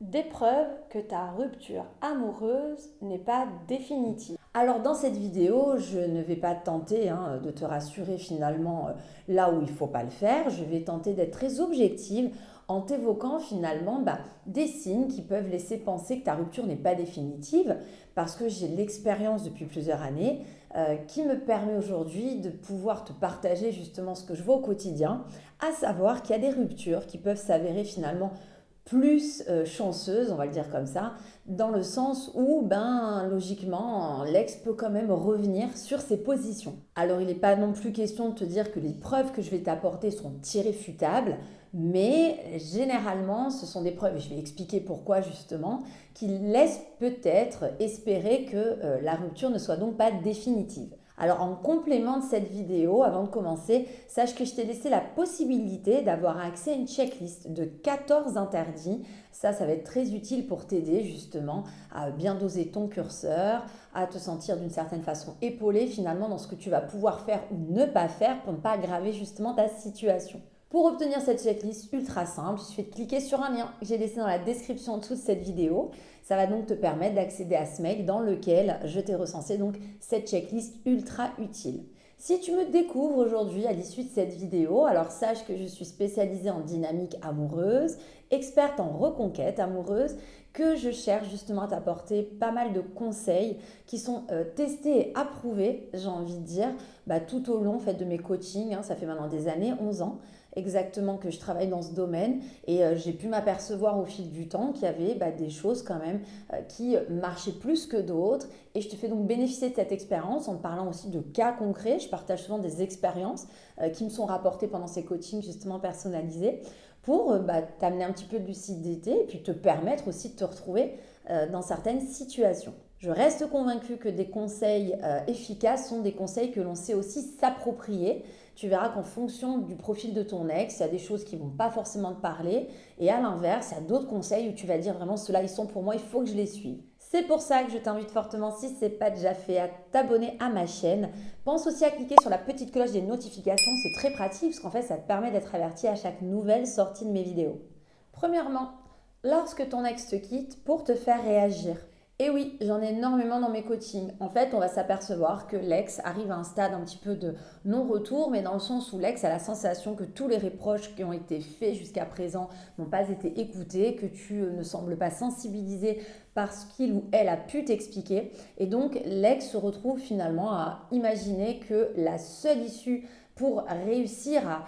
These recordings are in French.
Des preuves que ta rupture amoureuse n'est pas définitive. Alors dans cette vidéo, je ne vais pas tenter de te rassurer finalement là où il ne faut pas le faire. Je vais tenter d'être très objective en t'évoquant finalement des signes qui peuvent laisser penser que ta rupture n'est pas définitive parce que j'ai l'expérience depuis plusieurs années qui me permet aujourd'hui de pouvoir te partager justement ce que je vois au quotidien, à savoir qu'il y a des ruptures qui peuvent s'avérer finalement plus chanceuse, on va le dire comme ça, dans le sens où, logiquement, l'ex peut quand même revenir sur ses positions. Alors, il n'est pas non plus question de te dire que les preuves que je vais t'apporter sont irréfutables, mais généralement, ce sont des preuves, et je vais expliquer pourquoi justement, qui laissent peut-être espérer que la rupture ne soit donc pas définitive. Alors en complément de cette vidéo, avant de commencer, sache que je t'ai laissé la possibilité d'avoir accès à une checklist de 14 interdits. Ça va être très utile pour t'aider justement à bien doser ton curseur, à te sentir d'une certaine façon épaulé finalement dans ce que tu vas pouvoir faire ou ne pas faire pour ne pas aggraver justement ta situation. Pour obtenir cette checklist ultra simple, il suffit de cliquer sur un lien que j'ai laissé dans la description en dessous de cette vidéo. Ça va donc te permettre d'accéder à ce mail dans lequel je t'ai recensé donc cette checklist ultra utile. Si tu me découvres aujourd'hui à l'issue de cette vidéo, alors sache que je suis spécialisée en dynamique amoureuse, experte en reconquête amoureuse, que je cherche justement à t'apporter pas mal de conseils qui sont testés et approuvés, j'ai envie de dire, tout au long de mes coachings. Ça fait maintenant des années, 11 ans exactement que je travaille dans ce domaine et j'ai pu m'apercevoir au fil du temps qu'il y avait des choses quand même qui marchaient plus que d'autres et je te fais donc bénéficier de cette expérience en te parlant aussi de cas concrets. Je partage souvent des expériences qui me sont rapportées pendant ces coachings justement personnalisés pour t'amener un petit peu de lucidité et puis te permettre aussi de te retrouver dans certaines situations. Je reste convaincue que des conseils efficaces sont des conseils que l'on sait aussi s'approprier. Tu verras qu'en fonction du profil de ton ex, il y a des choses qui ne vont pas forcément te parler. Et à l'inverse, il y a d'autres conseils où tu vas dire vraiment ceux-là, ils sont pour moi, il faut que je les suive. C'est pour ça que je t'invite fortement, si ce n'est pas déjà fait, à t'abonner à ma chaîne. Pense aussi à cliquer sur la petite cloche des notifications, c'est très pratique parce qu'en fait, ça te permet d'être averti à chaque nouvelle sortie de mes vidéos. Premièrement, lorsque ton ex te quitte, pour te faire réagir. Et oui, j'en ai énormément dans mes coachings. En fait, on va s'apercevoir que l'ex arrive à un stade un petit peu de non-retour, mais dans le sens où l'ex a la sensation que tous les reproches qui ont été faits jusqu'à présent n'ont pas été écoutés, que tu ne sembles pas sensibilisé par ce qu'il ou elle a pu t'expliquer. Et donc, l'ex se retrouve finalement à imaginer que la seule issue pour réussir à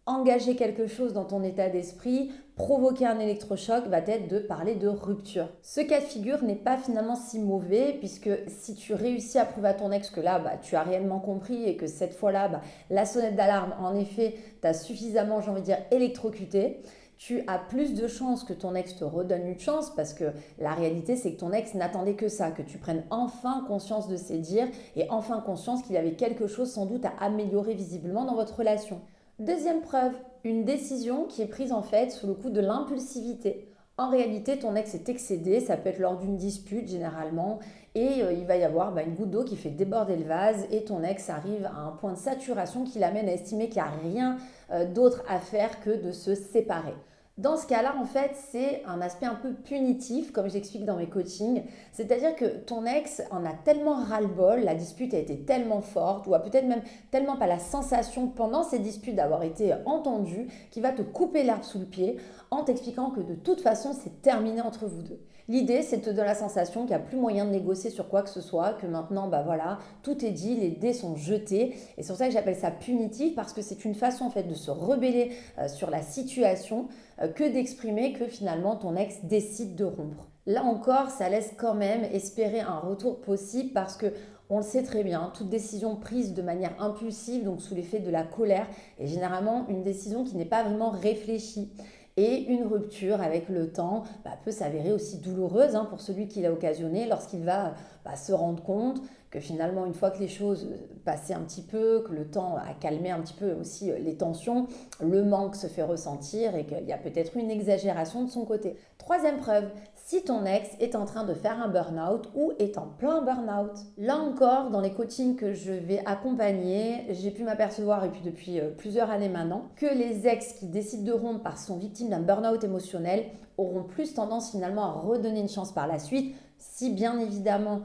engager quelque chose dans ton état d'esprit, provoquer un électrochoc, va être de parler de rupture. Ce cas de figure n'est pas finalement si mauvais puisque si tu réussis à prouver à ton ex que là, tu as réellement compris et que cette fois-là, la sonnette d'alarme, en effet, t'a suffisamment, j'ai envie de dire, électrocuté, tu as plus de chances que ton ex te redonne une chance parce que la réalité, c'est que ton ex n'attendait que ça, que tu prennes enfin conscience de ses dires et enfin conscience qu'il y avait quelque chose sans doute à améliorer visiblement dans votre relation. Deuxième preuve, une décision qui est prise en fait sous le coup de l'impulsivité. En réalité, ton ex est excédé, ça peut être lors d'une dispute généralement, et il va y avoir une goutte d'eau qui fait déborder le vase, et ton ex arrive à un point de saturation qui l'amène à estimer qu'il n'y a rien d'autre à faire que de se séparer. Dans ce cas-là, en fait, c'est un aspect un peu punitif, comme j'explique dans mes coachings. C'est-à-dire que ton ex en a tellement ras-le-bol, la dispute a été tellement forte, ou a peut-être même tellement pas la sensation pendant ces disputes d'avoir été entendu, qu'il va te couper l'herbe sous le pied en t'expliquant que de toute façon, c'est terminé entre vous deux. L'idée, c'est de te donner la sensation qu'il n'y a plus moyen de négocier sur quoi que ce soit, que maintenant, tout est dit, les dés sont jetés. Et c'est pour ça que j'appelle ça punitif, parce que c'est une façon en fait de se rebeller sur la situation que d'exprimer que finalement ton ex décide de rompre. Là encore, ça laisse quand même espérer un retour possible parce que on le sait très bien, toute décision prise de manière impulsive, donc sous l'effet de la colère, est généralement une décision qui n'est pas vraiment réfléchie. Et une rupture avec le temps peut s'avérer aussi douloureuse pour celui qui l'a occasionnée lorsqu'il va se rendre compte que finalement, une fois que les choses passaient un petit peu, que le temps a calmé un petit peu aussi les tensions, le manque se fait ressentir et qu'il y a peut-être une exagération de son côté. Troisième preuve, si ton ex est en train de faire un burn-out ou est en plein burn-out. Là encore, dans les coachings que je vais accompagner, j'ai pu m'apercevoir, et puis depuis plusieurs années maintenant, que les ex qui décident de rompre parce qu'ils sont victimes d'un burn-out émotionnel auront plus tendance finalement à redonner une chance par la suite, si bien évidemment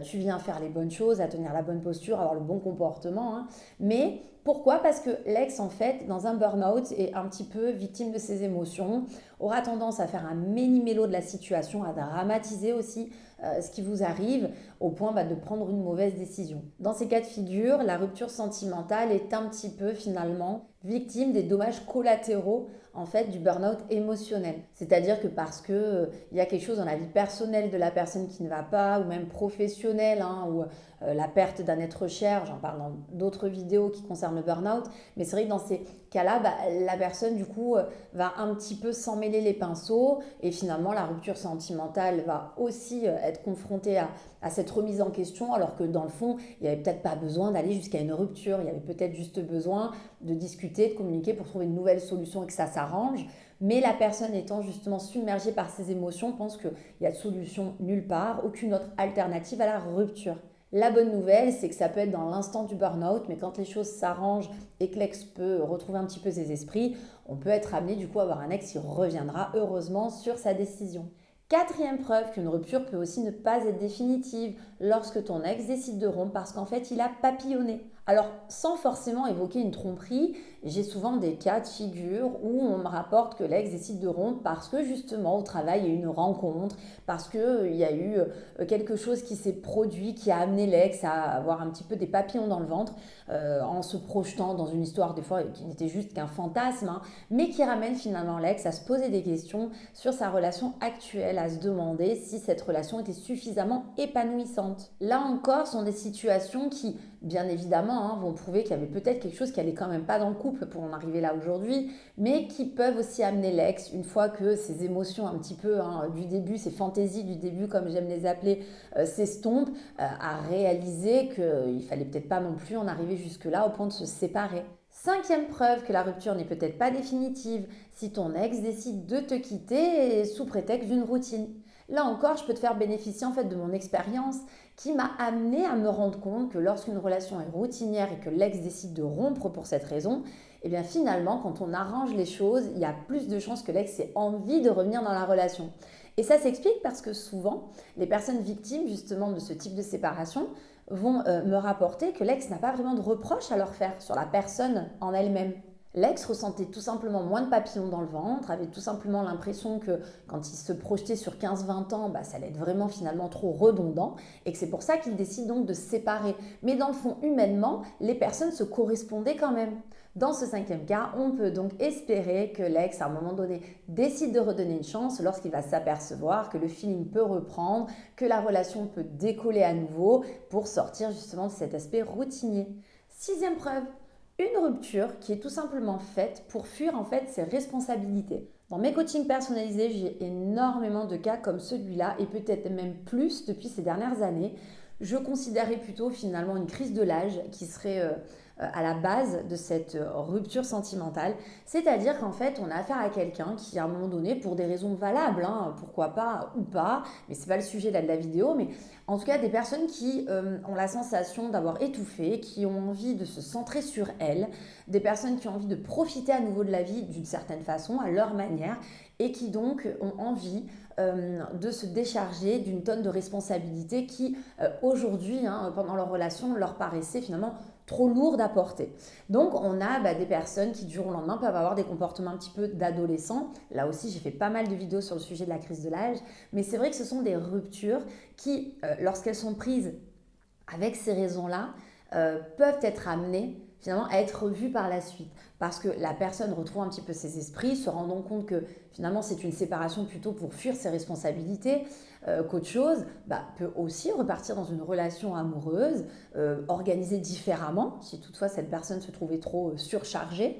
tu viens faire les bonnes choses, à tenir la bonne posture, avoir le bon comportement, hein. Mais pourquoi? Parce que l'ex, en fait, dans un burn-out, est un petit peu victime de ses émotions, aura tendance à faire un méli-mélo de la situation, à dramatiser aussi ce qui vous arrive, au point de prendre une mauvaise décision. Dans ces cas de figure, la rupture sentimentale est un petit peu finalement victime des dommages collatéraux en fait du burn-out émotionnel. C'est-à-dire que parce que il y a quelque chose dans la vie personnelle de la personne qui ne va pas, ou même professionnelle, hein, ou la perte d'un être cher, j'en parle dans d'autres vidéos qui concernent le burn-out, mais c'est vrai que dans ces cas-là, la personne du coup va un petit peu s'en mêler les pinceaux, et finalement la rupture sentimentale va aussi être confrontée à cette remise en question, alors que dans le fond, il n'y avait peut-être pas besoin d'aller jusqu'à une rupture, il y avait peut-être juste besoin de discuter, de communiquer pour trouver une nouvelle solution et que ça s'arrange. Mais la personne étant justement submergée par ses émotions pense qu'il y a de solution nulle part, aucune autre alternative à la rupture. La bonne nouvelle, c'est que ça peut être dans l'instant du burn-out, mais quand les choses s'arrangent et que l'ex peut retrouver un petit peu ses esprits, on peut être amené du coup à avoir un ex qui reviendra heureusement sur sa décision. Quatrième preuve qu'une rupture peut aussi ne pas être définitive lorsque ton ex décide de rompre parce qu'en fait il a papillonné. Alors sans forcément évoquer une tromperie, j'ai souvent des cas de figure où on me rapporte que l'ex décide de rompre parce que justement au travail il y a eu une rencontre, parce qu'il y a eu quelque chose qui s'est produit, qui a amené l'ex à avoir un petit peu des papillons dans le ventre en se projetant dans une histoire des fois qui n'était juste qu'un fantasme, hein, mais qui ramène finalement l'ex à se poser des questions sur sa relation actuelle, à se demander si cette relation était suffisamment épanouissante. Là encore, sont des situations qui, bien évidemment, hein, vont prouver qu'il y avait peut-être quelque chose qui allait quand même pas dans le couple pour en arriver là aujourd'hui, mais qui peuvent aussi amener l'ex, une fois que ces émotions un petit peu du début, ces fantaisies du début, comme j'aime les appeler, s'estompent, à réaliser qu'il fallait peut-être pas non plus en arriver jusque-là au point de se séparer. Cinquième preuve que la rupture n'est peut-être pas définitive, si ton ex décide de te quitter sous prétexte d'une routine. Là encore, je peux te faire bénéficier en fait de mon expérience qui m'a amené à me rendre compte que lorsqu'une relation est routinière et que l'ex décide de rompre pour cette raison, eh bien finalement, quand on arrange les choses, il y a plus de chances que l'ex ait envie de revenir dans la relation. Et ça s'explique parce que souvent, les personnes victimes justement de ce type de séparation vont me rapporter que l'ex n'a pas vraiment de reproches à leur faire sur la personne en elle-même. L'ex ressentait tout simplement moins de papillons dans le ventre, avait tout simplement l'impression que quand il se projetait sur 15-20 ans, ça allait être vraiment finalement trop redondant et que c'est pour ça qu'il décide donc de se séparer. Mais dans le fond, humainement, les personnes se correspondaient quand même. Dans ce cinquième cas, on peut donc espérer que l'ex, à un moment donné, décide de redonner une chance lorsqu'il va s'apercevoir que le feeling peut reprendre, que la relation peut décoller à nouveau pour sortir justement de cet aspect routinier. Sixième preuve, une rupture qui est tout simplement faite pour fuir en fait ses responsabilités. Dans mes coachings personnalisés, j'ai énormément de cas comme celui-là et peut-être même plus depuis ces dernières années. Je considérais plutôt finalement une crise de l'âge qui serait à la base de cette rupture sentimentale. C'est-à-dire qu'en fait, on a affaire à quelqu'un qui, à un moment donné, pour des raisons valables, hein, pourquoi pas ou pas, mais c'est pas le sujet là de la vidéo, mais en tout cas des personnes qui ont la sensation d'avoir étouffé, qui ont envie de se centrer sur elles, des personnes qui ont envie de profiter à nouveau de la vie d'une certaine façon, à leur manière, et qui donc ont envie de se décharger d'une tonne de responsabilités qui aujourd'hui, pendant leur relation, leur paraissaient finalement trop lourdes à porter. Donc on a des personnes qui du jour au lendemain peuvent avoir des comportements un petit peu d'adolescents. Là aussi j'ai fait pas mal de vidéos sur le sujet de la crise de l'âge, mais c'est vrai que ce sont des ruptures qui, lorsqu'elles sont prises avec ces raisons-là, peuvent être amenées finalement à être revues par la suite. Parce que la personne retrouve un petit peu ses esprits, se rendant compte que finalement c'est une séparation plutôt pour fuir ses responsabilités qu'autre chose, peut aussi repartir dans une relation amoureuse, organisée différemment, si toutefois cette personne se trouvait trop surchargée.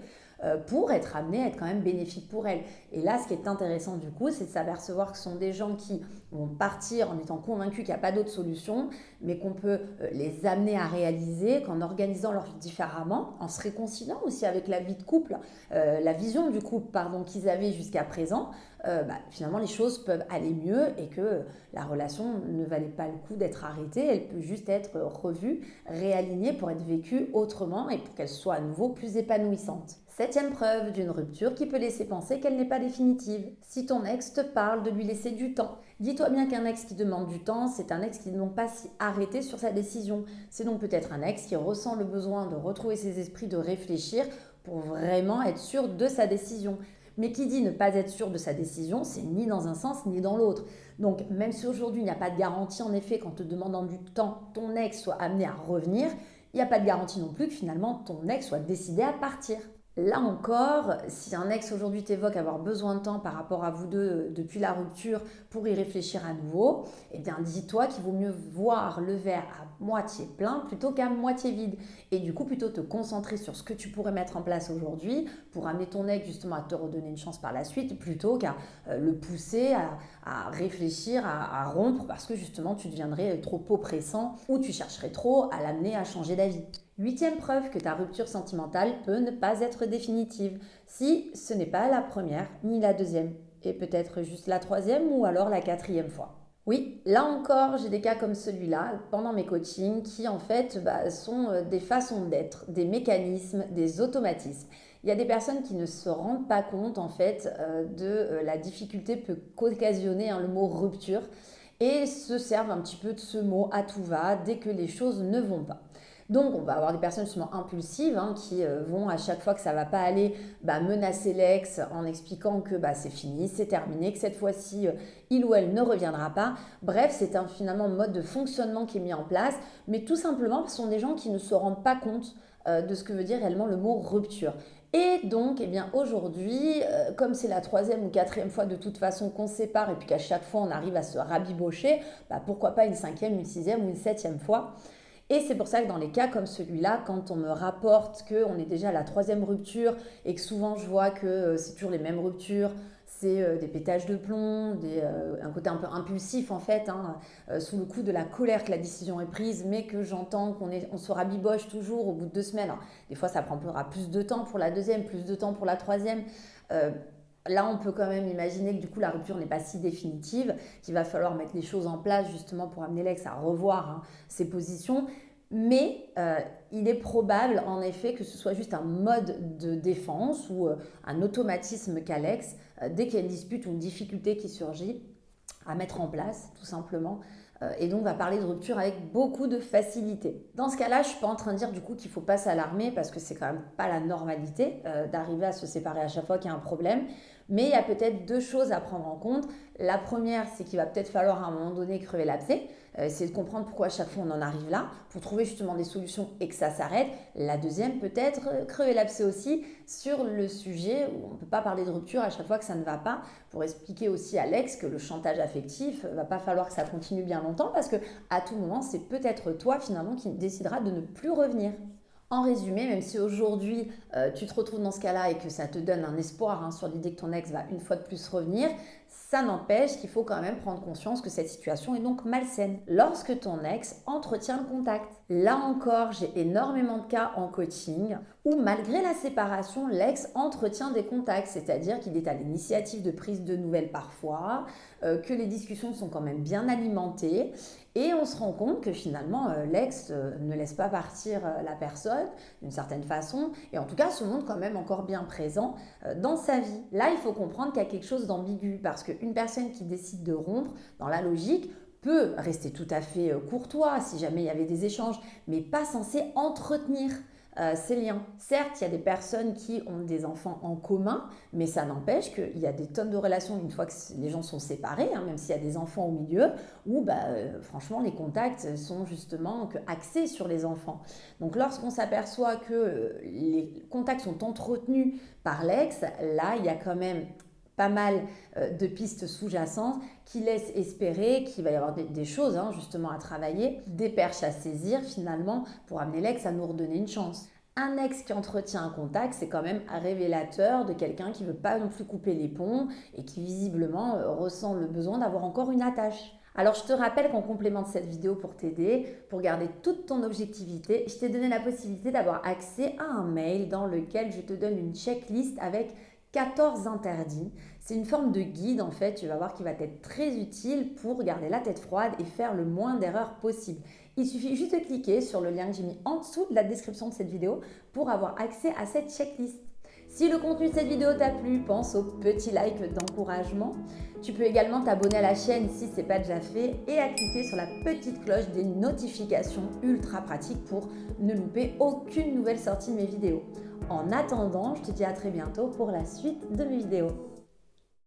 pour être amené à être quand même bénéfique pour elle. Et là, ce qui est intéressant du coup, c'est de s'apercevoir que ce sont des gens qui vont partir en étant convaincus qu'il n'y a pas d'autre solution, mais qu'on peut les amener à réaliser qu'en organisant leur vie différemment, en se réconciliant aussi avec la vie de couple, la vision du couple qu'ils avaient jusqu'à présent, finalement les choses peuvent aller mieux et que la relation ne valait pas le coup d'être arrêtée, elle peut juste être revue, réalignée pour être vécue autrement et pour qu'elle soit à nouveau plus épanouissante. 7e preuve d'une rupture qui peut laisser penser qu'elle n'est pas définitive. Si ton ex te parle de lui laisser du temps, dis-toi bien qu'un ex qui demande du temps, c'est un ex qui n'est donc pas si arrêté sur sa décision. C'est donc peut-être un ex qui ressent le besoin de retrouver ses esprits, de réfléchir pour vraiment être sûr de sa décision. Mais qui dit ne pas être sûr de sa décision, c'est ni dans un sens ni dans l'autre. Donc même si aujourd'hui il n'y a pas de garantie en effet qu'en te demandant du temps, ton ex soit amené à revenir, il n'y a pas de garantie non plus que finalement ton ex soit décidé à partir. Là encore, si un ex aujourd'hui t'évoque avoir besoin de temps par rapport à vous deux depuis la rupture pour y réfléchir à nouveau, eh bien dis-toi qu'il vaut mieux voir le verre à moitié plein plutôt qu'à moitié vide. Et du coup, plutôt te concentrer sur ce que tu pourrais mettre en place aujourd'hui pour amener ton ex justement à te redonner une chance par la suite plutôt qu'à le pousser à réfléchir, à rompre parce que justement tu deviendrais trop oppressant ou tu chercherais trop à l'amener à changer d'avis. 8e preuve que ta rupture sentimentale peut ne pas être définitive si ce n'est pas la première ni la deuxième et peut-être juste la 3e ou alors la 4e fois. Oui, là encore, j'ai des cas comme celui-là pendant mes coachings qui en fait sont des façons d'être, des mécanismes, des automatismes. Il y a des personnes qui ne se rendent pas compte en fait de la difficulté que peut occasionner le mot rupture et se servent un petit peu de ce mot à tout va dès que les choses ne vont pas. Donc, on va avoir des personnes justement impulsives qui vont à chaque fois que ça ne va pas aller menacer l'ex en expliquant que c'est fini, c'est terminé, que cette fois-ci, il ou elle ne reviendra pas. Bref, c'est finalement mode de fonctionnement qui est mis en place, mais tout simplement, ce sont des gens qui ne se rendent pas compte de ce que veut dire réellement le mot rupture. Et donc, aujourd'hui, comme c'est la 3e ou 4e fois de toute façon qu'on se sépare et puis qu'à chaque fois on arrive à se rabibocher, pourquoi pas une 5e, une 6e ou une 7e fois. Et c'est pour ça que dans les cas comme celui-là, quand on me rapporte qu'on est déjà à la 3e rupture et que souvent je vois que c'est toujours les mêmes ruptures, c'est des pétages de plomb, un côté un peu impulsif en fait, sous le coup de la colère que la décision est prise, mais que j'entends qu'on se rabiboche toujours au bout de 2 semaines. Alors, des fois ça prendra plus de temps pour la 2e, plus de temps pour la 3e. Là, on peut quand même imaginer que du coup, la rupture n'est pas si définitive, qu'il va falloir mettre les choses en place justement pour amener l'ex à revoir ses positions. Mais il est probable en effet que ce soit juste un mode de défense ou un automatisme qu'a l'ex, dès qu'il y a une dispute ou une difficulté qui surgit, à mettre en place tout simplement. Et donc va parler de rupture avec beaucoup de facilité. Dans ce cas-là, je ne suis pas en train de dire du coup qu'il ne faut pas s'alarmer parce que c'est quand même pas la normalité d'arriver à se séparer à chaque fois qu'il y a un problème. Mais il y a peut-être 2 choses à prendre en compte. La première, c'est qu'il va peut-être falloir à un moment donné crever l'abcès, essayer de comprendre pourquoi à chaque fois on en arrive là, pour trouver justement des solutions et que ça s'arrête. La deuxième, peut-être crever l'abcès aussi sur le sujet où on ne peut pas parler de rupture à chaque fois que ça ne va pas, pour expliquer aussi à l'ex que le chantage affectif va pas falloir que ça continue bien longtemps parce que à tout moment, c'est peut-être toi finalement qui décidera de ne plus revenir. En résumé, même si aujourd'hui tu te retrouves dans ce cas-là et que ça te donne un espoir sur l'idée que ton ex va une fois de plus revenir, ça n'empêche qu'il faut quand même prendre conscience que cette situation est donc malsaine. Lorsque ton ex entretient le contact, là encore, j'ai énormément de cas en coaching où malgré la séparation, l'ex entretient des contacts, c'est-à-dire qu'il est à l'initiative de prise de nouvelles parfois, que les discussions sont quand même bien alimentées. Et on se rend compte que finalement, l'ex ne laisse pas partir la personne d'une certaine façon, et en tout cas se montre quand même encore bien présent dans sa vie. Là, il faut comprendre qu'il y a quelque chose d'ambigu, parce qu'une personne qui décide de rompre, dans la logique, peut rester tout à fait courtois si jamais il y avait des échanges, mais pas censé entretenir ces liens. Certes, il y a des personnes qui ont des enfants en commun, mais ça n'empêche qu'il y a des tonnes de relations une fois que les gens sont séparés, même s'il y a des enfants au milieu, où franchement les contacts sont justement axés sur les enfants. Donc lorsqu'on s'aperçoit que les contacts sont entretenus par l'ex, là il y a quand même pas mal de pistes sous-jacentes qui laissent espérer qu'il va y avoir des choses justement à travailler, des perches à saisir finalement pour amener l'ex à nous redonner une chance. Un ex qui entretient un contact, c'est quand même un révélateur de quelqu'un qui ne veut pas non plus couper les ponts et qui visiblement ressent le besoin d'avoir encore une attache. Alors je te rappelle qu'en complément de cette vidéo pour t'aider, pour garder toute ton objectivité, je t'ai donné la possibilité d'avoir accès à un mail dans lequel je te donne une checklist avec 14 interdits. C'est une forme de guide en fait, tu vas voir qui va être très utile pour garder la tête froide et faire le moins d'erreurs possible. Il suffit juste de cliquer sur le lien que j'ai mis en dessous de la description de cette vidéo pour avoir accès à cette checklist. Si le contenu de cette vidéo t'a plu, pense au petit like d'encouragement. Tu peux également t'abonner à la chaîne si ce n'est pas déjà fait et à cliquer sur la petite cloche des notifications ultra pratiques pour ne louper aucune nouvelle sortie de mes vidéos. En attendant, je te dis à très bientôt pour la suite de mes vidéos.